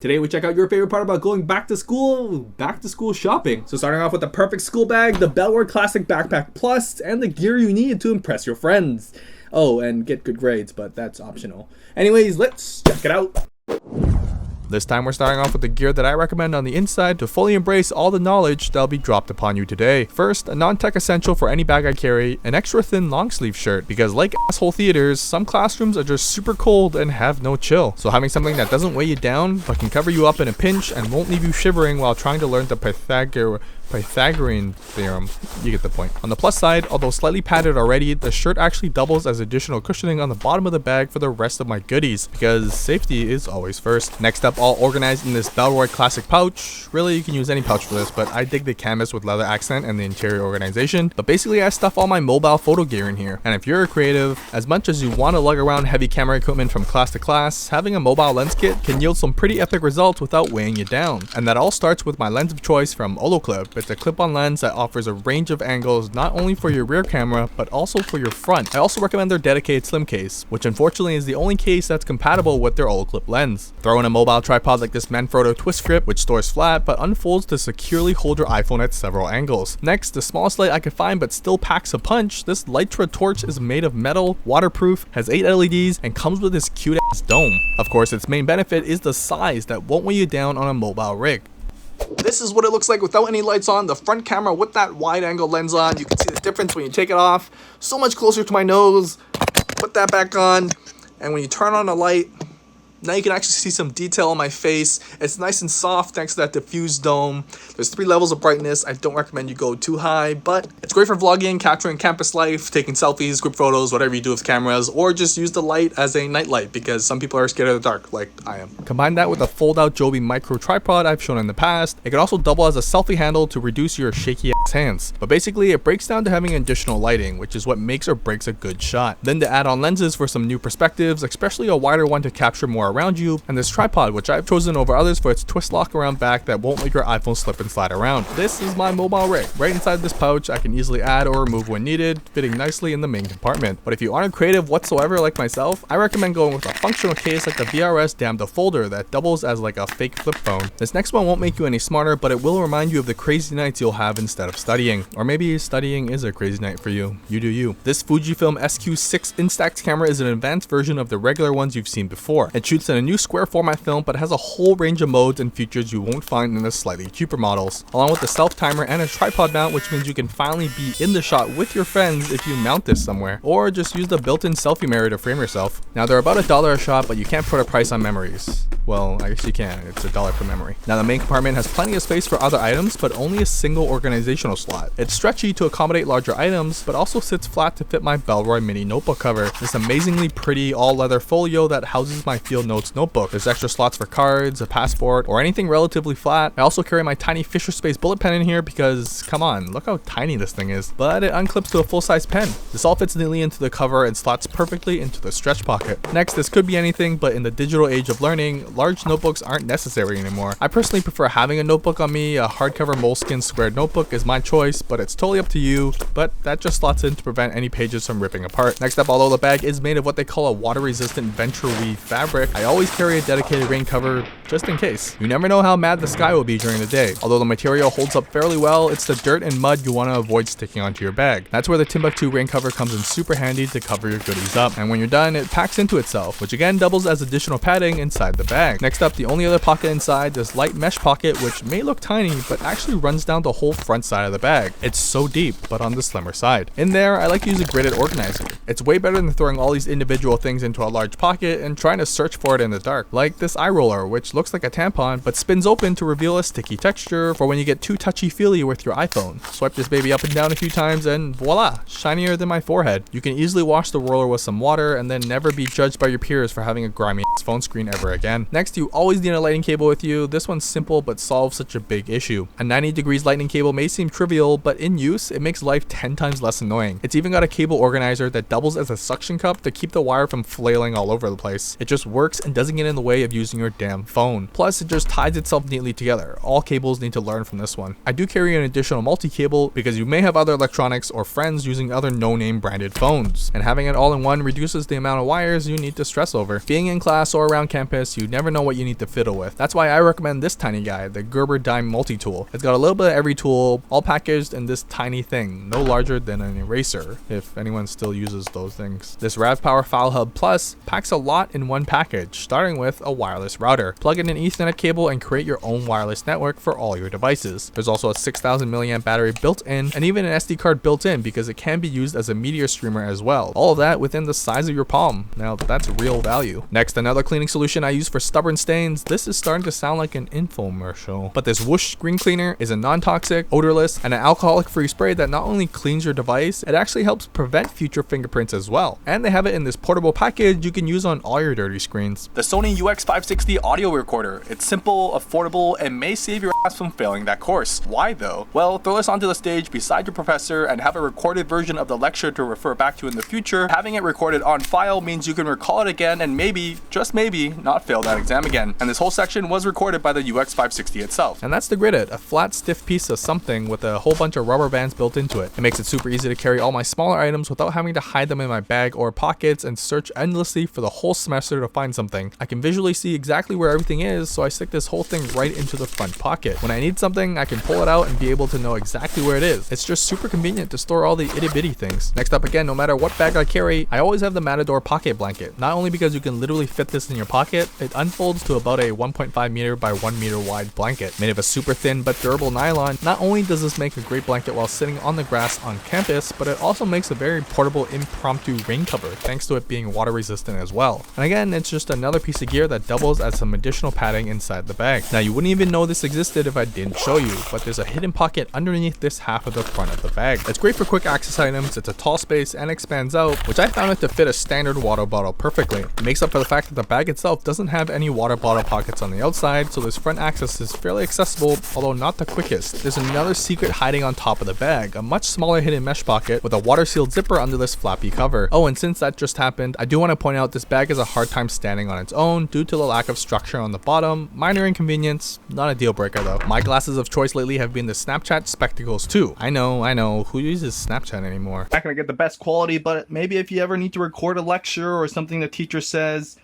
Today we check out your favorite part about going back to school shopping. So starting off with the perfect school bag, the Bellroy Classic Backpack Plus, and the gear you need to impress your friends. Oh, and get good grades, but that's optional. Anyways, let's check it out. This time we're starting off with the gear that I recommend on the inside to fully embrace all the knowledge that'll be dropped upon you today. First, a non-tech essential for any bag I carry, an extra thin long sleeve shirt, because like asshole theaters, some classrooms are just super cold and have no chill. So having something that doesn't weigh you down, but can cover you up in a pinch and won't leave you shivering while trying to learn the Pythagorean theorem. You get the point. On the plus side, although slightly padded already, the shirt actually doubles as additional cushioning on the bottom of the bag for the rest of my goodies, because safety is always first. Next up, all organized in this Bellroy Classic pouch. Really, you can use any pouch for this, but I dig the canvas with leather accent and the interior organization. But basically, I stuff all my mobile photo gear in here. And if you're a creative, as much as you want to lug around heavy camera equipment from class to class, having a mobile lens kit can yield some pretty epic results without weighing you down. And that all starts with my lens of choice from Clip. It's a clip-on lens that offers a range of angles not only for your rear camera, but also for your front. I also recommend their dedicated slim case, which unfortunately is the only case that's compatible with their Clip lens. Throw in a mobile tripod like this Manfrotto twist grip, which stores flat but unfolds to securely hold your iPhone at several angles. Next, the smallest light I could find but still packs a punch, this Litra torch is made of metal, waterproof, has 8 LEDs, and comes with this cute ass dome. Of course, its main benefit is the size that won't weigh you down on a mobile rig. This is what it looks like without any lights on. The front camera with that wide angle lens on. You can see the difference when you take it off. So much closer to my nose. Put that back on. And when you turn on the light, now you can actually see some detail on my face. It's nice and soft thanks to that diffused dome. There's 3 levels of brightness. I don't recommend you go too high, but it's great for vlogging, capturing campus life, taking selfies, group photos, whatever you do with cameras, or just use the light as a night light because some people are scared of the dark, like I am. Combine that with a fold-out Joby micro tripod I've shown in the past. It can also double as a selfie handle to reduce your shaky ass hands. But basically, it breaks down to having additional lighting, which is what makes or breaks a good shot. Then to add on lenses for some new perspectives, especially a wider one to capture more around you, and this tripod, which I've chosen over others for its twist lock around back that won't let your iPhone slip and slide around. This is my mobile rig. Right inside this pouch, I can easily add or remove when needed, fitting nicely in the main compartment. But if you aren't creative whatsoever like myself, I recommend going with a functional case like the VRS Damn the Folder that doubles as like a fake flip phone. This next one won't make you any smarter, but it will remind you of the crazy nights you'll have instead of studying. Or maybe studying is a crazy night for you. You do you. This Fujifilm SQ6 Instax camera is an advanced version of the regular ones you've seen before. It shoots in a new square format film, but has a whole range of modes and features you won't find in the slightly cheaper models, along with a self timer and a tripod mount, which means you can finally be in the shot with your friends if you mount this somewhere, or just use the built-in selfie mirror to frame yourself. Now they're about $1 a shot, but you can't put a price on memories. Well, I guess you can, it's $1 per memory. Now the main compartment has plenty of space for other items, but only a single organizational slot. It's stretchy to accommodate larger items, but also sits flat to fit my Bellroy mini notebook cover. This amazingly pretty all leather folio that houses my field notes notebook. There's extra slots for cards, a passport, or anything relatively flat. I also carry my tiny Fisher Space bullet pen in here because, come on, look how tiny this thing is. But it unclips to a full-size pen. This all fits neatly into the cover and slots perfectly into the stretch pocket. Next, this could be anything, but in the digital age of learning, large notebooks aren't necessary anymore. I personally prefer having a notebook on me. A hardcover moleskin squared notebook is my choice, but it's totally up to you. But that just slots in to prevent any pages from ripping apart. Next up, although the bag is made of what they call a water-resistant venture weave fabric, I always carry a dedicated rain cover just in case. You never know how mad the sky will be during the day. Although the material holds up fairly well, it's the dirt and mud you want to avoid sticking onto your bag. That's where the Timbuktu rain cover comes in super handy to cover your goodies up. And when you're done, it packs into itself, which again doubles as additional padding inside the bag. Next up, the only other pocket inside, this light mesh pocket, which may look tiny, but actually runs down the whole front side of the bag. It's so deep, but on the slimmer side. In there, I like to use a gridded organizer. It's way better than throwing all these individual things into a large pocket and trying to search for it in the dark. Like this eye roller, which looks like a tampon, but spins open to reveal a sticky texture for when you get too touchy-feely with your iPhone. Swipe this baby up and down a few times and voila, shinier than my forehead. You can easily wash the roller with some water and then never be judged by your peers for having a grimy phone screen ever again. Next, you always need a lighting cable with you. This one's simple but solves such a big issue. A 90 degrees lightning cable may seem trivial, but in use, it makes life 10 times less annoying. It's even got a cable organizer that doubles as a suction cup to keep the wire from flailing all over the place. It just works works and doesn't get in the way of using your damn phone. Plus, it just ties itself neatly together. All cables need to learn from this one. I do carry an additional multi-cable because you may have other electronics or friends using other no-name branded phones, and having it all in one reduces the amount of wires you need to stress over. Being in class or around campus, you never know what you need to fiddle with. That's why I recommend this tiny guy, the Gerber Dime multi-tool. It's got a little bit of every tool, all packaged in this tiny thing, no larger than an eraser, if anyone still uses those things. This RavPower File Hub Plus packs a lot in one package, starting with a wireless router. Plug in an Ethernet cable and create your own wireless network for all your devices. There's also a 6,000 milliamp battery built in, and even an SD card built in because it can be used as a media streamer as well. All of that within the size of your palm. Now that's real value. Next, another cleaning solution I use for stubborn stains. This is starting to sound like an infomercial, but this Whoosh screen cleaner is a non-toxic, odorless, and an alcoholic-free spray that not only cleans your device, it actually helps prevent future fingerprints as well. And they have it in this portable package you can use on all your dirty screens. The Sony UX560 audio recorder. It's simple, affordable, and may save your ass from failing that course. Why though? Well, throw this onto the stage beside your professor and have a recorded version of the lecture to refer back to in the future. Having it recorded on file means you can recall it again and maybe, just maybe, not fail that exam again. And this whole section was recorded by the UX560 itself. And that's the Grid-It, a flat, stiff piece of something with a whole bunch of rubber bands built into it. It makes it super easy to carry all my smaller items without having to hide them in my bag or pockets and search endlessly for the whole semester to find something. I can visually see exactly where everything is, so I stick this whole thing right into the front pocket. When I need something, I can pull it out and be able to know exactly where it is. It's just super convenient to store all the itty bitty things. Next up, again, no matter what bag I carry, I always have the Matador pocket blanket. Not only because you can literally fit this in your pocket, it unfolds to about a 1.5 meter by 1 meter wide blanket. Made of a super thin but durable nylon, not only does this make a great blanket while sitting on the grass on campus, but it also makes a very portable impromptu rain cover, thanks to it being water resistant as well. And again, it's just another piece of gear that doubles as some additional padding inside the bag. Now, you wouldn't even know this existed if I didn't show you, but there's a hidden pocket underneath this half of the front of the bag. It's great for quick access items, it's a tall space and expands out, which I found it to fit a standard water bottle perfectly. It makes up for the fact that the bag itself doesn't have any water bottle pockets on the outside, so this front access is fairly accessible, although not the quickest. There's another secret hiding on top of the bag, a much smaller hidden mesh pocket with a water sealed zipper under this flappy cover. Oh, and since that just happened, I do want to point out this bag has a hard time standing on its own due to the lack of structure on the bottom. Minor inconvenience, not a deal breaker though. My glasses of choice lately have been the Snapchat spectacles too. I know, who uses Snapchat anymore? Not gonna get the best quality, but maybe if you ever need to record a lecture or something the teacher says,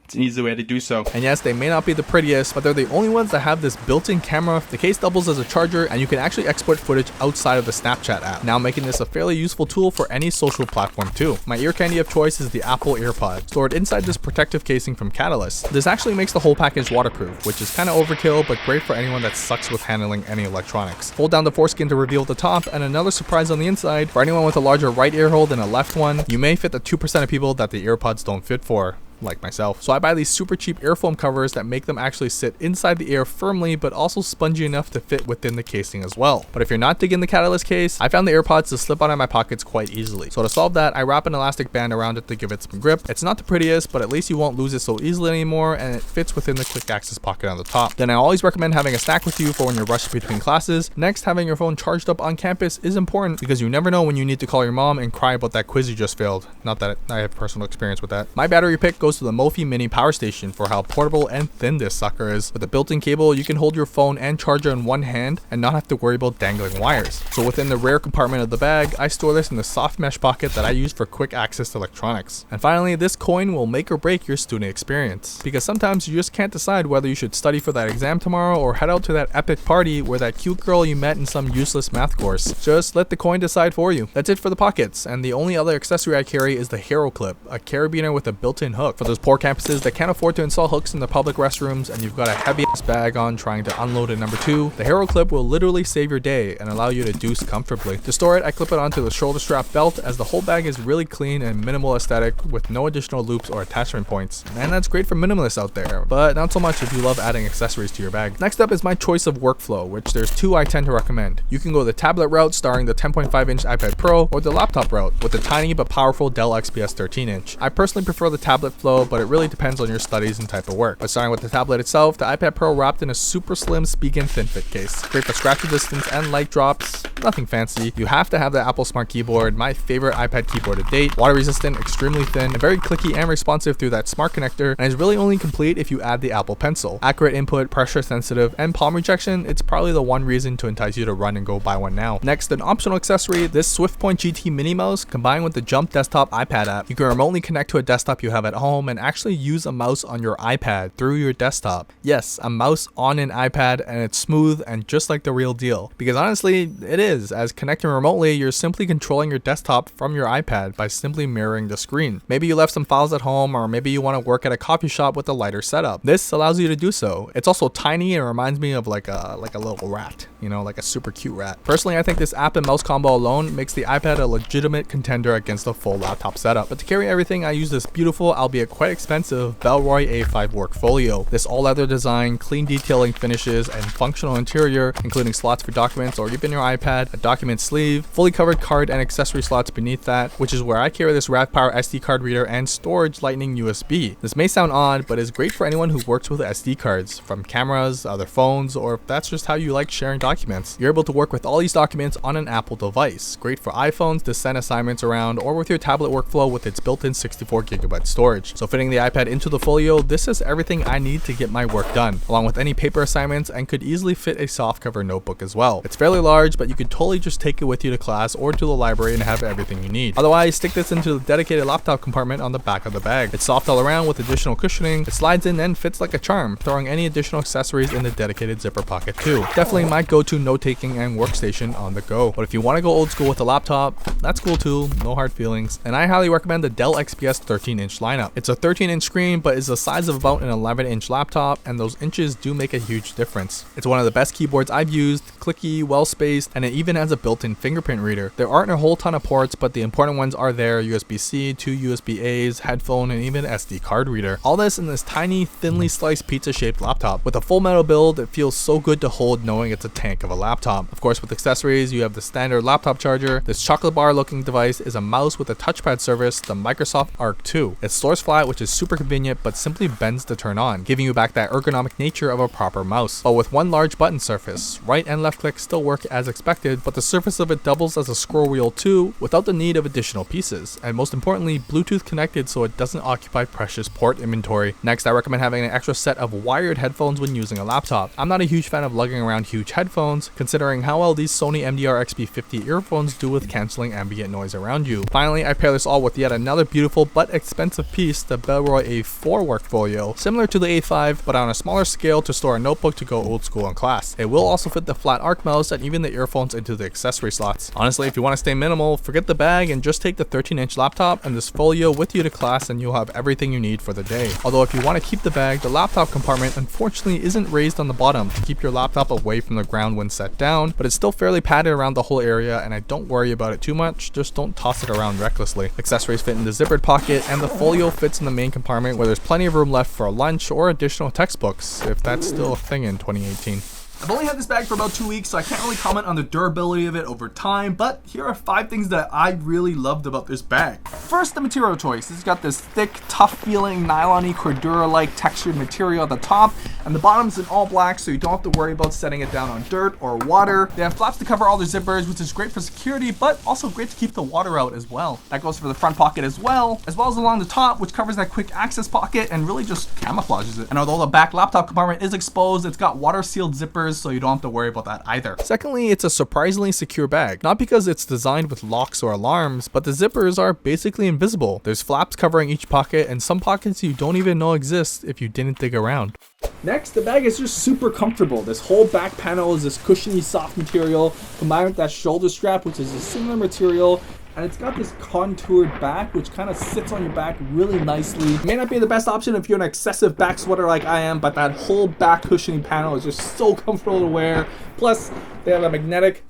it's an easy way to do so. And yes, they may not be the prettiest, but they're the only ones that have this built-in camera. The case doubles as a charger, and you can actually export footage outside of the Snapchat app, now making this a fairly useful tool for any social platform too. My ear candy of choice is the Apple EarPod, stored inside this protective casing from Catalyst. This actually makes the whole package waterproof, which is kind of overkill, but great for anyone that sucks with handling any electronics. Hold down the foreskin to reveal the top, and another surprise on the inside. For anyone with a larger right ear hole than a left one, you may fit the 2% of people that the EarPods don't fit for, like myself. So I buy these super cheap earfoam covers that make them actually sit inside the ear firmly, but also spongy enough to fit within the casing as well. But if you're not digging the Catalyst case, I found the AirPods to slip out of my pockets quite easily. So to solve that, I wrap an elastic band around it to give it some grip. It's not the prettiest, but at least you won't lose it so easily anymore, and it fits within the quick access pocket on the top. Then I always recommend having a snack with you for when you're rushed between classes. Next, having your phone charged up on campus is important because you never know when you need to call your mom and cry about that quiz you just failed. Not that I have personal experience with that. My battery pick goes to the Mophie Mini Power Station for how portable and thin this sucker is. With a built-in cable, you can hold your phone and charger in one hand and not have to worry about dangling wires. So within the rear compartment of the bag, I store this in the soft mesh pocket that I use for quick access to electronics. And finally, this coin will make or break your student experience, because sometimes you just can't decide whether you should study for that exam tomorrow or head out to that epic party where that cute girl you met in some useless math course. Just let the coin decide for you. That's it for the pockets, and the only other accessory I carry is the Hero Clip, a carabiner with a built-in hook. For those poor campuses that can't afford to install hooks in the public restrooms and you've got a heavy ass bag on trying to unload at number 2, the Hero Clip will literally save your day and allow you to deuce comfortably. To store it, I clip it onto the shoulder strap belt, as the whole bag is really clean and minimal aesthetic with no additional loops or attachment points. And that's great for minimalists out there, but not so much if you love adding accessories to your bag. Next up is my choice of workflow, which there's 2 I tend to recommend. You can go the tablet route starring the 10.5-inch iPad Pro, or the laptop route with the tiny but powerful Dell XPS 13-inch. I personally prefer the tablet flow workflow, but it really depends on your studies and type of work. But starting with the tablet itself, the iPad Pro wrapped in a super slim Spigen thin fit case. Great for scratch resistance and light drops, nothing fancy. You have to have the Apple Smart Keyboard, my favorite iPad keyboard to date. Water resistant, extremely thin, and very clicky and responsive through that smart connector, and is really only complete if you add the Apple Pencil. Accurate input, pressure sensitive, and palm rejection, it's probably the one reason to entice you to run and go buy one now. Next, an optional accessory, this SwiftPoint GT mini mouse combined with the Jump desktop iPad app. You can remotely connect to a desktop you have at home and actually use a mouse on your iPad through your desktop. Yes, a mouse on an iPad, and it's smooth and just like the real deal. Because honestly, it is, as connecting remotely, you're simply controlling your desktop from your iPad by simply mirroring the screen. Maybe you left some files at home, or maybe you want to work at a coffee shop with a lighter setup. This allows you to do so. It's also tiny and reminds me of like a little rat, you know, like a super cute rat. Personally, I think this app and mouse combo alone makes the iPad a legitimate contender against a full laptop setup. But to carry everything, I use this beautiful, albeit quite expensive, Bellroy A5 Workfolio. This all-leather design, clean detailing finishes, and functional interior, including slots for documents or even your iPad, a document sleeve, fully covered card and accessory slots beneath that, which is where I carry this RAV-Power SD card reader and storage Lightning USB. This may sound odd, but is great for anyone who works with SD cards, from cameras, other phones, or if that's just how you like sharing documents. You're able to work with all these documents on an Apple device. Great for iPhones to send assignments around, or with your tablet workflow with its built-in 64GB storage. So fitting the iPad into the folio, this is everything I need to get my work done, along with any paper assignments, and could easily fit a softcover notebook as well. It's fairly large, but you could totally just take it with you to class or to the library and have everything you need. Otherwise, stick this into the dedicated laptop compartment on the back of the bag. It's soft all around with additional cushioning. It slides in and fits like a charm, throwing any additional accessories in the dedicated zipper pocket too. Definitely my go-to note-taking and workstation on the go. But if you want to go old school with a laptop, that's cool too, no hard feelings. And I highly recommend the Dell XPS 13-inch lineup. It's a 13-inch screen, but is the size of about an 11-inch laptop, and those inches do make a huge difference. It's one of the best keyboards I've used, clicky, well-spaced, and it even has a built-in fingerprint reader. There aren't a whole ton of ports, but the important ones are there: USB-C, 2 USB-As, headphone, and even SD card reader. All this in this tiny, thinly sliced pizza-shaped laptop. With a full metal build, it feels so good to hold knowing it's a tank of a laptop. Of course, with accessories, you have the standard laptop charger. This chocolate bar looking device is a mouse with a touchpad service, the Microsoft Arc 2. It stores flat, which is super convenient, but simply bends to turn on, giving you back that ergonomic nature of a proper mouse. But with one large button surface, right and left click still work as expected, but the surface of it doubles as a scroll wheel too, without the need of additional pieces. And most importantly, Bluetooth connected so it doesn't occupy precious port inventory. Next, I recommend having an extra set of wired headphones when using a laptop. I'm not a huge fan of lugging around huge headphones, considering how well these Sony MDR XB50 earphones do with canceling ambient noise around you. Finally, I pair this all with yet another beautiful but expensive piece, the Bellroy A4 Workfolio, similar to the A5 but on a smaller scale to store a notebook to go old school in class. It will also fit the flat arc mouse and even the earphones into the accessory slots. Honestly, if you want to stay minimal, forget the bag and just take the 13-inch laptop and this folio with you to class, and you'll have everything you need for the day. Although if you want to keep the bag, the laptop compartment unfortunately isn't raised on the bottom to keep your laptop away from the ground when set down, but it's still fairly padded around the whole area, and I don't worry about it too much, just don't toss it around recklessly. Accessories fit in the zippered pocket, and the folio fits in the main compartment where there's plenty of room left for a lunch or additional textbooks, if that's still a thing in 2018. I've only had this bag for about 2 weeks, so I can't really comment on the durability of it over time, but here are 5 things that I really loved about this bag. First, the material choice. It's got this thick, tough-feeling, nylon-y, Cordura-like textured material at the top, and the bottom's in all black, so you don't have to worry about setting it down on dirt or water. They have flaps to cover all their zippers, which is great for security, but also great to keep the water out as well. That goes for the front pocket as well as along the top, which covers that quick access pocket and really just camouflages it. And although the back laptop compartment is exposed, it's got water-sealed zippers, so you don't have to worry about that either. Secondly, it's a surprisingly secure bag. Not because it's designed with locks or alarms, but the zippers are basically invisible. There's flaps covering each pocket, and some pockets you don't even know exist if you didn't dig around. Next, the bag is just super comfortable. This whole back panel is this cushiony soft material combined with that shoulder strap, which is a similar material. And it's got this contoured back, which kind of sits on your back really nicely. It may not be the best option if you're an excessive back sweater like I am, but that whole back cushioning panel is just so comfortable to wear. Plus, they have a magnetic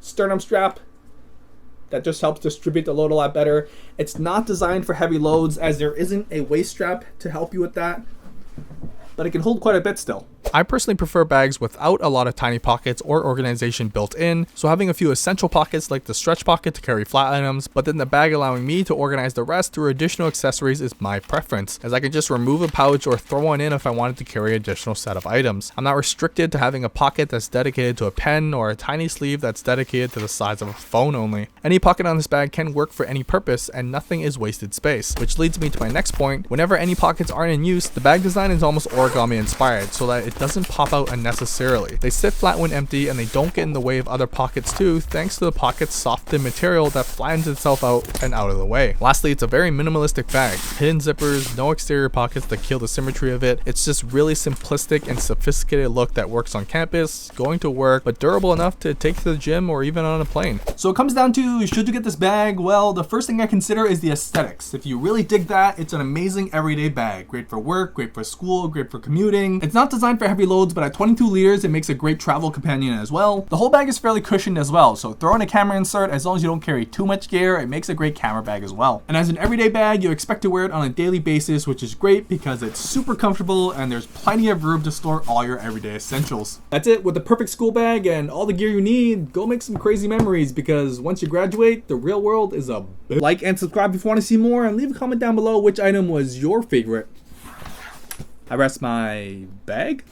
sternum strap that just helps distribute the load a lot better. It's not designed for heavy loads, as there isn't a waist strap to help you with that, but it can hold quite a bit still. I personally prefer bags without a lot of tiny pockets or organization built in, so having a few essential pockets like the stretch pocket to carry flat items, but then the bag allowing me to organize the rest through additional accessories is my preference, as I can just remove a pouch or throw one in if I wanted to carry an additional set of items. I'm not restricted to having a pocket that's dedicated to a pen or a tiny sleeve that's dedicated to the size of a phone only. Any pocket on this bag can work for any purpose and nothing is wasted space, which leads me to my next point. Whenever any pockets aren't in use, the bag design is almost origami inspired so that it doesn't pop out unnecessarily. They sit flat when empty and they don't get in the way of other pockets too, thanks to the pocket's soft thin material that flattens itself out and out of the way. Lastly, it's a very minimalistic bag. Hidden zippers, no exterior pockets that kill the symmetry of it. It's just really simplistic and sophisticated look that works on campus, going to work, but durable enough to take to the gym or even on a plane. So it comes down to, should you get this bag? Well, the first thing I consider is the aesthetics. If you really dig that, it's an amazing everyday bag. Great for work, great for school, great for commuting. It's not designed for heavy loads, but at 22 liters, it makes a great travel companion as well. The whole bag is fairly cushioned as well, so throw in a camera insert. As long as you don't carry too much gear, it makes a great camera bag as well. And as an everyday bag, you expect to wear it on a daily basis, which is great because it's super comfortable and there's plenty of room to store all your everyday essentials. That's it with the perfect school bag and all the gear you need. Go make some crazy memories because once you graduate, the real world is a bitch. Like and subscribe if you want to see more, and leave a comment down below which item was your favorite. I rest my bag.